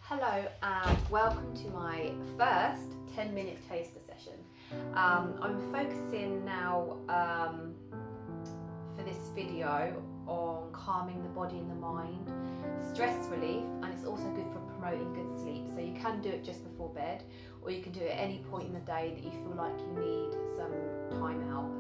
Hello and welcome to my first 10-minute taster session. I'm focusing now for this video on calming the body and the mind, stress relief, and it's also good for promoting good sleep. So you can do it just before bed, or you can do it at any point in the day that you feel like you need some time out,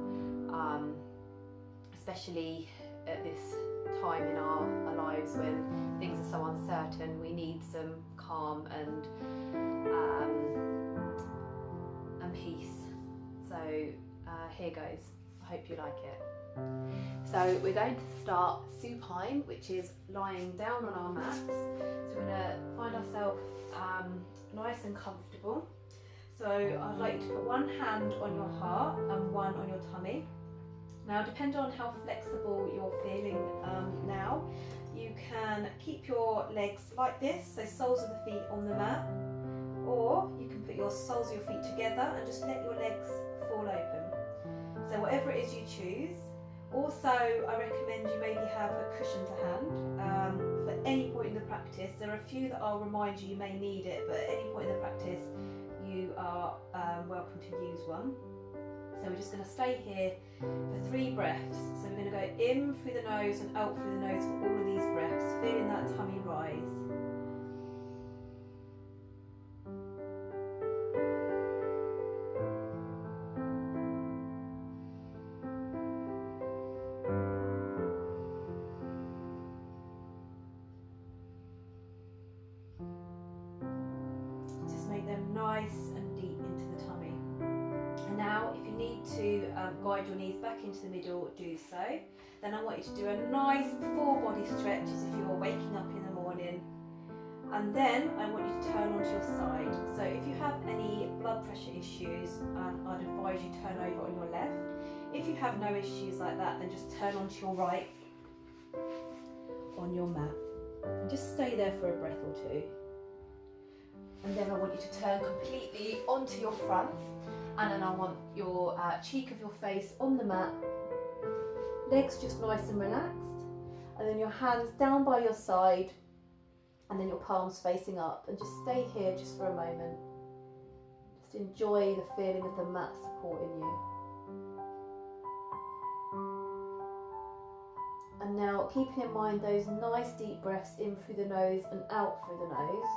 especially at this time in our lives when things are so uncertain. We need some calm and peace. So here goes. I hope you like it. So we're going to start supine, which is lying down on our mats. So we're going to find ourselves nice and comfortable. So I'd like to put one hand on your heart and one on your tummy. Now, depending on how flexible you're feeling now, you can keep your legs like this, so soles of the feet on the mat, or you can put your soles of your feet together and just let your legs fall open. So whatever it is you choose. Also, I recommend you maybe have a cushion to hand for any point in the practice. There are a few that I'll remind you may need it, but at any point in the practice you are welcome to use one. So we're just going to stay here for 3 breaths. So we're going to go in through the nose and out through the nose for all of these breaths, feeling that tummy rise. Just make them nice and deep into the tummy. And now, if you need to guide your knees back into the middle, do so. Then I want you to do a nice full body stretch as if you're waking up in the morning. And then I want you to turn onto your side. So if you have any blood pressure issues, I'd advise you turn over on your left. If you have no issues like that, then just turn onto your right on your mat. And just stay there for a breath or two. And then I want you to turn completely onto your front. And then I want your cheek of your face on the mat, legs just nice and relaxed, and then your hands down by your side, and then your palms facing up, and just stay here just for a moment. Just enjoy the feeling of the mat supporting you. And now, keeping in mind those nice deep breaths in through the nose and out through the nose.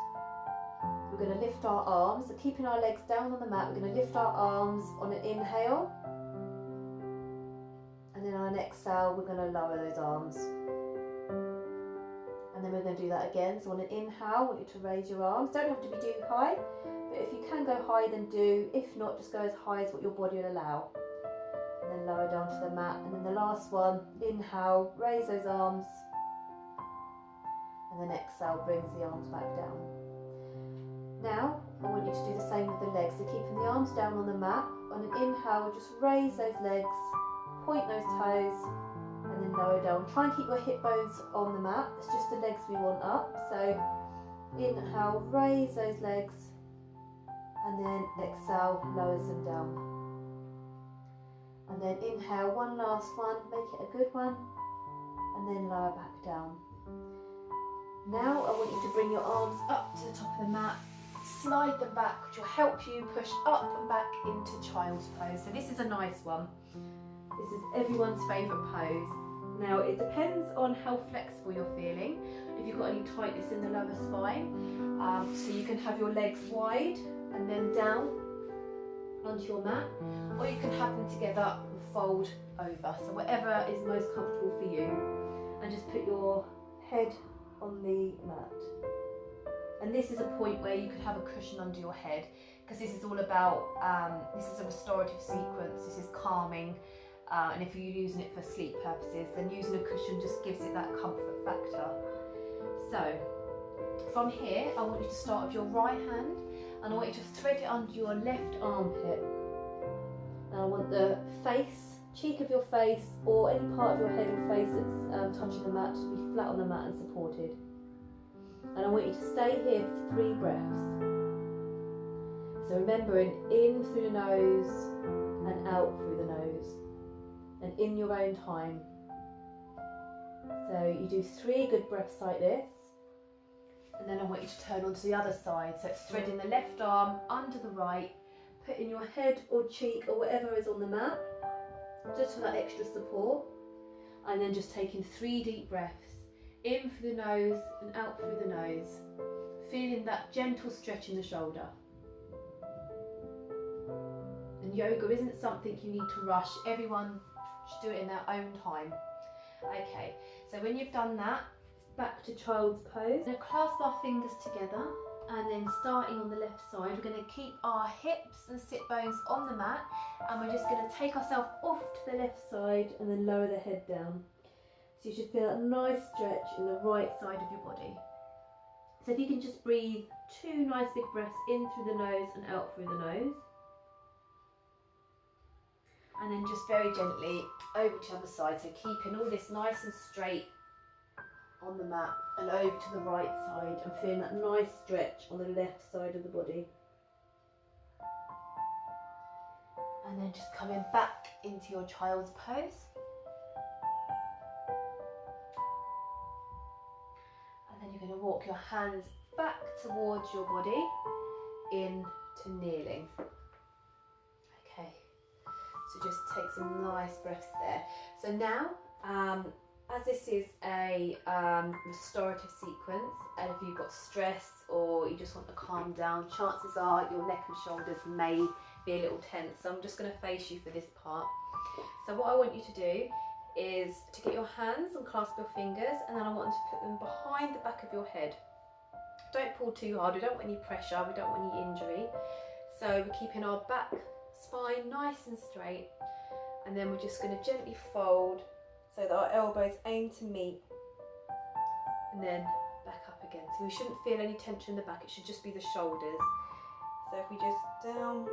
We're going to lift our arms, so keeping our legs down on the mat, we're going to lift our arms on an inhale, and then on an exhale we're going to lower those arms, and then we're going to do that again. So on an inhale, I want you to raise your arms. Don't have to be too high, but if you can go high then do. If not, just go as high as what your body will allow, and then lower down to the mat. And then the last one, inhale, raise those arms, and then exhale, brings the arms back down. Now, I want you to do the same with the legs. So keeping the arms down on the mat. On an inhale, just raise those legs, point those toes, and then lower down. Try and keep your hip bones on the mat. It's just the legs we want up. So inhale, raise those legs, and then exhale, lowers them down. And then inhale, one last one, make it a good one, and then lower back down. Now, I want you to bring your arms up to the top of the mat. Slide them back, which will help you push up and back into child's pose. So this is a nice one. This is everyone's favourite pose. Now it depends on how flexible you're feeling, if you've got any tightness in the lower spine. So you can have your legs wide and then down onto your mat, or you can have them together and fold over. So whatever is most comfortable for you. And just put your head on the mat. And this is a point where you could have a cushion under your head, because this is all about, this is a restorative sequence, this is calming, and if you're using it for sleep purposes, then using a cushion just gives it that comfort factor. So, from here, I want you to start with your right hand, and I want you to thread it under your left armpit. And I want the face, cheek of your face, or any part of your head or face that's touching the mat, to be flat on the mat and supported. And I want you to stay here for 3 breaths. So remembering, in through the nose and out through the nose, and in your own time. So you do 3 good breaths like this. And then I want you to turn onto the other side. So it's threading the left arm under the right, putting your head or cheek or whatever is on the mat, just for that extra support. And then just taking 3 deep breaths, in through the nose and out through the nose, feeling that gentle stretch in the shoulder. And yoga isn't something you need to rush. Everyone should do it in their own time. Okay, so when you've done that, back to child's pose. We're going to clasp our fingers together, and then starting on the left side, we're going to keep our hips and sit bones on the mat, and we're just going to take ourselves off to the left side and then lower the head down. So you should feel a nice stretch in the right side of your body. So if you can just breathe 2 nice big breaths in through the nose and out through the nose. And then just very gently over to the other side, so keeping all this nice and straight on the mat and over to the right side, and feeling that nice stretch on the left side of the body. And then just coming back into your child's pose. And then you're going to walk your hands back towards your body into kneeling. Okay. So just take some nice breaths there. So now, as this is a restorative sequence, and if you've got stress or you just want to calm down, chances are your neck and shoulders may be a little tense. So I'm just going to face you for this part. So what I want you to do is to get your hands and clasp your fingers, and then I want you to put them behind the back of your head. Don't pull too hard, we don't want any pressure, we don't want any injury. So we're keeping our back spine nice and straight, and then we're just going to gently fold so that our elbows aim to meet, and then back up again. So we shouldn't feel any tension in the back, it should just be the shoulders. So if we just down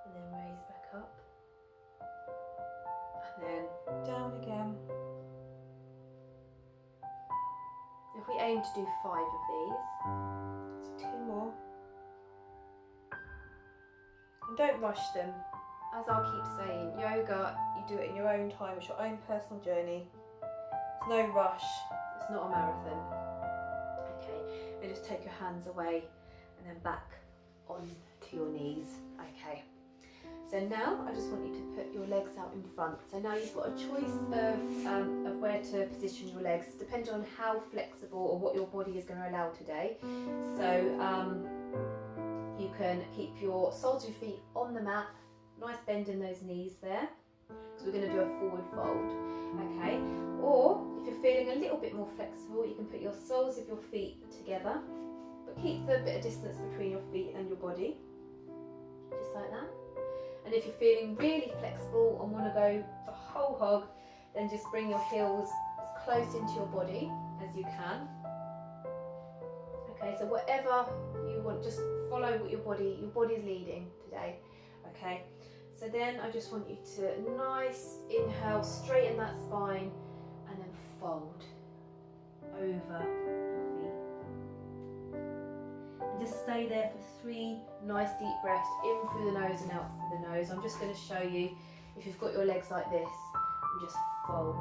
and then raise back up, and then down again. If we aim to do 5 of these, so 2 more. And don't rush them. As I'll keep saying, yoga, you do it in your own time, it's your own personal journey. There's no rush, it's not a marathon. Okay, then just take your hands away and then back on to your knees. Okay, so now I just want you to put your legs out in front. So now you've got a choice of where to position your legs, depending on how flexible or what your body is going to allow today. So you can keep your soles of your feet on the mat, nice bend in those knees there, because we're going to do a forward fold, okay? Or if you're feeling a little bit more flexible, you can put your soles of your feet together, but keep the bit of distance between your feet and your body, just like that. And if you're feeling really flexible and want to go the whole hog, then just bring your heels as close into your body as you can. Okay, so whatever you want, just follow what your body's leading today. Okay, so then I just want you to nice inhale, straighten that spine, and then fold over your feet. And just stay there for 3 nice deep breaths, in through the nose and out through the nose. I'm just going to show you, if you've got your legs like this, and just fold.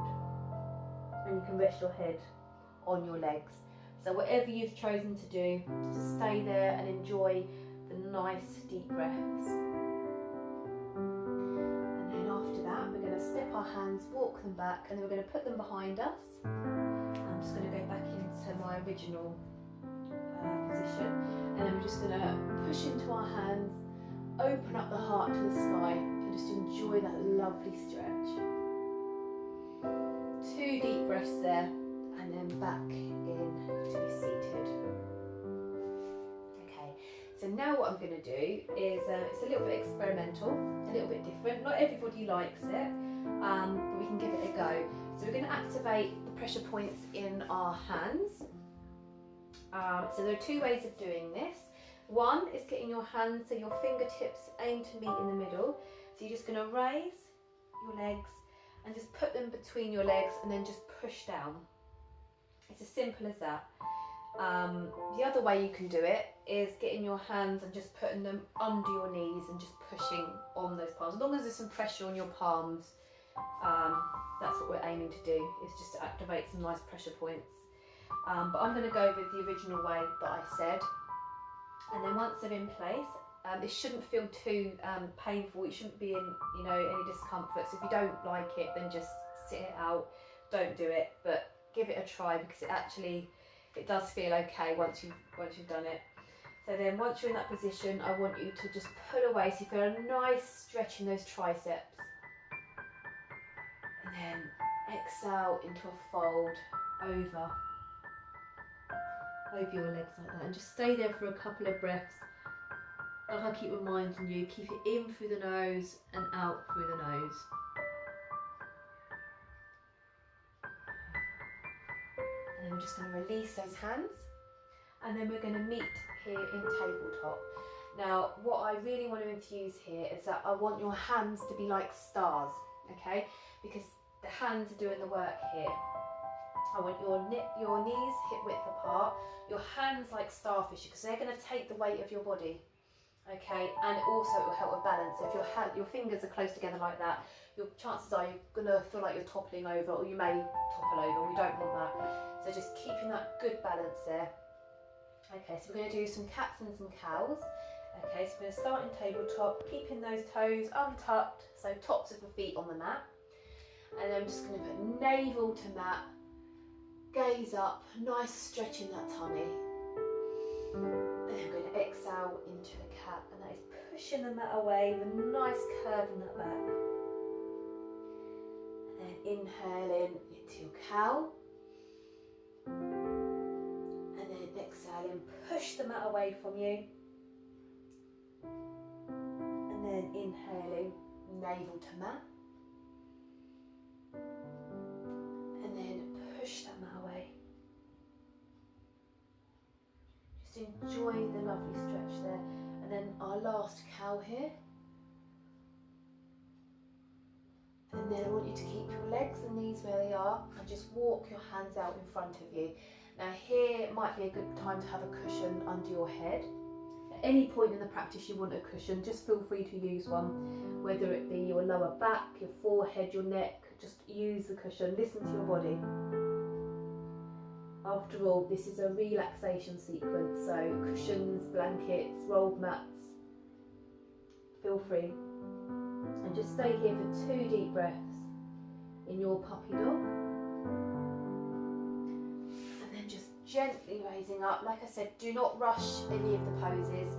And you can rest your head on your legs. So whatever you've chosen to do, just stay there and enjoy the nice deep breaths. And then after that, we're going to step our hands, walk them back, and then we're going to put them behind us. I'm just going to go back into my original position, and then we're just going to push into our hands, open up the heart to the sky, and just enjoy that lovely stretch. 2 deep breaths there, and then back in to be seated. Okay, so now what I'm going to do is, it's a little bit experimental, a little bit different. Not everybody likes it, but we can give it a go. So we're going to activate the pressure points in our hands. So there are 2 ways of doing this. One is getting your hands so your fingertips aim to meet in the middle. So you're just going to raise your legs and just put them between your legs and then just push down. It's as simple as that. The other way you can do it is getting your hands and just putting them under your knees and just pushing on those palms. As long as there's some pressure on your palms, that's what we're aiming to do, is just to activate some nice pressure points. but I'm going to go with the original way that I said. And then once they're in place, it shouldn't feel too painful. It shouldn't be in, you know, any discomfort. So if you don't like it, then just sit it out. Don't do it, but give it a try, because it does feel okay once you've done it. So then once you're in that position, I want you to just pull away, so you feel a nice stretch in those triceps. And then exhale into a fold over your legs like that, and just stay there for a couple of breaths. Like I keep reminding you, keep it in through the nose and out through the nose. And then we're just going to release those hands, and then we're going to meet here in tabletop. Now what I really want to infuse here is that I want your hands to be like stars, okay? Because the hands are doing the work here. I want your knees hip width apart, your hands like starfish, because they're going to take the weight of your body, okay? And also it will help with balance. So if your fingers are close together like that, your chances are you're going to feel like you're toppling over, or you may topple over. We don't want that. So just keeping that good balance there. Okay, so we're going to do some cats and some cows. Okay, so we're going to start in tabletop, keeping those toes untucked, so tops of the feet on the mat. And then I'm just going to put navel to mat, gaze up, nice stretch in that tummy. And then I'm going to exhale into a cat, and that is pushing the mat away with a nice curve in that back. And then inhaling into your cow. And then exhaling, push the mat away from you. And then inhaling, navel to mat. And then push that mat away. Just enjoy the lovely stretch there. And then our last cow here. And then I want you to keep your legs and knees where they are, and just walk your hands out in front of you. Now here might be a good time to have a cushion under your head. At any point in the practice you want a cushion, just feel free to use one, whether it be your lower back, your forehead, your neck. Just use the cushion, listen to your body. After all, this is a relaxation sequence, so cushions, blankets, rolled mats, feel free. And just stay here for 2 deep breaths in your puppy dog. And then just gently raising up. Like I said, do not rush any of the poses.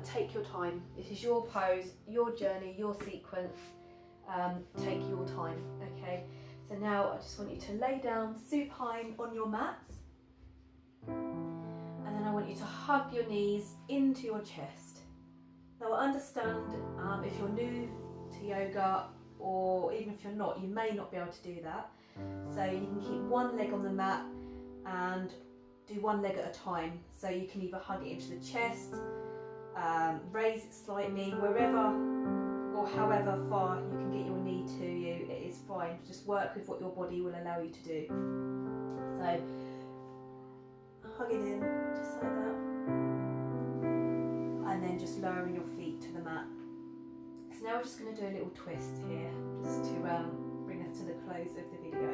Take your time. This is your pose, your journey, your sequence. Take your time, okay? So now I just want you to lay down supine on your mats. And then I want you to hug your knees into your chest. Now I understand if you're new to yoga, or even if you're not, you may not be able to do that. So you can keep one leg on the mat and do one leg at a time. So you can either hug it into the chest, raise it slightly, wherever or however far you can get your knee to you, it is fine. Just work with what your body will allow you to do. So hug it in, just like that. And then just lowering your feet to the mat. So now we're just going to do a little twist here, just to bring us to the close of the video.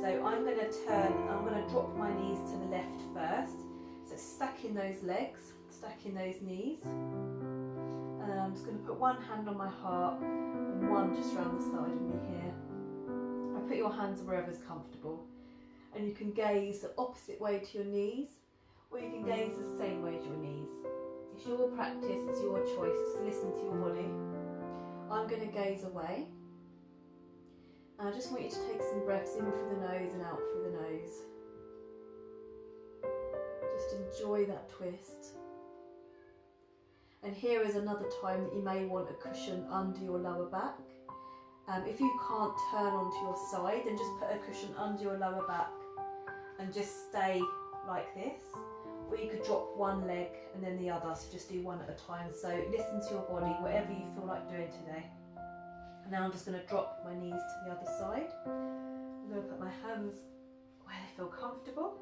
So I'm going to drop my knees to the left first. So stacking those legs, stacking those knees. And then I'm just going to put one hand on my heart and one just around the side of me here. And put your hands wherever's comfortable. And you can gaze the opposite way to your knees, or you can gaze the same way to your knees. It's your practice, it's your choice, just listen to your body. I'm going to gaze away. And I just want you to take some breaths in through the nose and out through the nose. Just enjoy that twist. And here is another time that you may want a cushion under your lower back. If you can't turn onto your side, then just put a cushion under your lower back and just stay like this. Or you could drop one leg and then the other, so just do one at a time. So listen to your body, whatever you feel like doing today. And now I'm just going to drop my knees to the other side. I'm going to put my hands where they feel comfortable.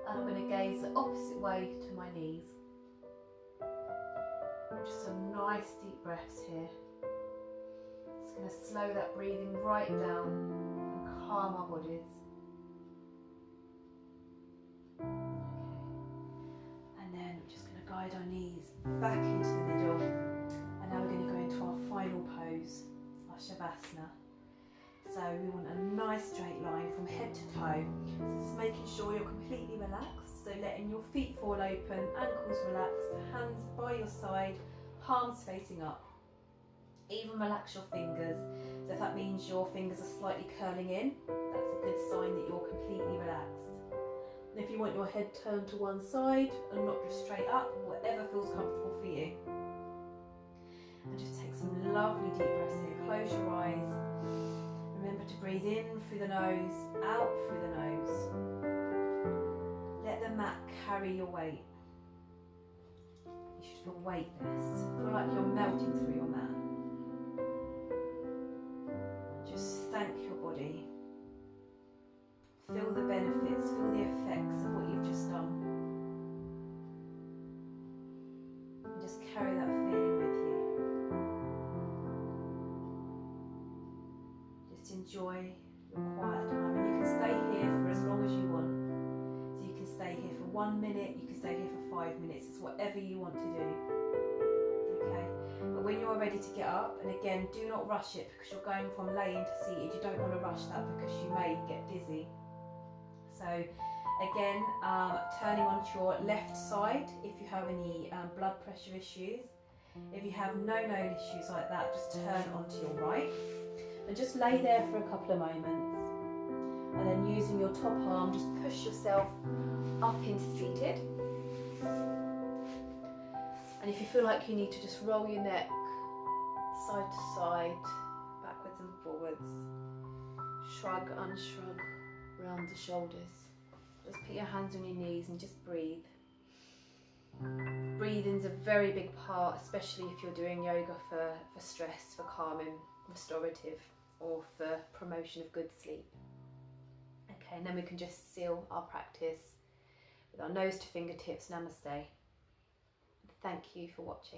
And I'm going to gaze the opposite way to my knees. Just some nice deep breaths here. Just going to slow that breathing right down and calm our bodies. slide our knees back into the middle, and now we're going to go into our final pose, our Shavasana. So we want a nice straight line from head to toe, so just making sure you're completely relaxed, so letting your feet fall open, ankles relaxed, hands by your side, palms facing up. Even relax your fingers, so if that means your fingers are slightly curling in, that's a good sign that you're completely relaxed. And if you want your head turned to one side and not just straight up, whatever feels comfortable for you. And just take some lovely deep breaths here. Close your eyes. Remember to breathe in through the nose, out through the nose. Let the mat carry your weight. You should feel weightless. Feel like you're melting through your mat. Just thank your body. Feel the benefits, feel the effects of what you've just done. And just carry that feeling with you. Just enjoy your quiet time. And you can stay here for as long as you want. So you can stay here for 1 minute, you can stay here for 5 minutes. It's whatever you want to do. Okay? But when you're ready to get up, and again, do not rush it because you're going from laying to seated. You don't want to rush that because you may get dizzy. So again, turning onto your left side if you have any blood pressure issues. If you have no known issues like that, just turn onto your right and just lay there for a couple of moments. And then using your top arm, just push yourself up into seated. And if you feel like you need to just roll your neck side to side, backwards and forwards, shrug, unshrug, round the shoulders. Just put your hands on your knees and just breathe. Breathing's a very big part, especially if you're doing yoga for stress, for calming, restorative, or for promotion of good sleep. Okay, and then we can just seal our practice with our nose to fingertips. Namaste. Thank you for watching.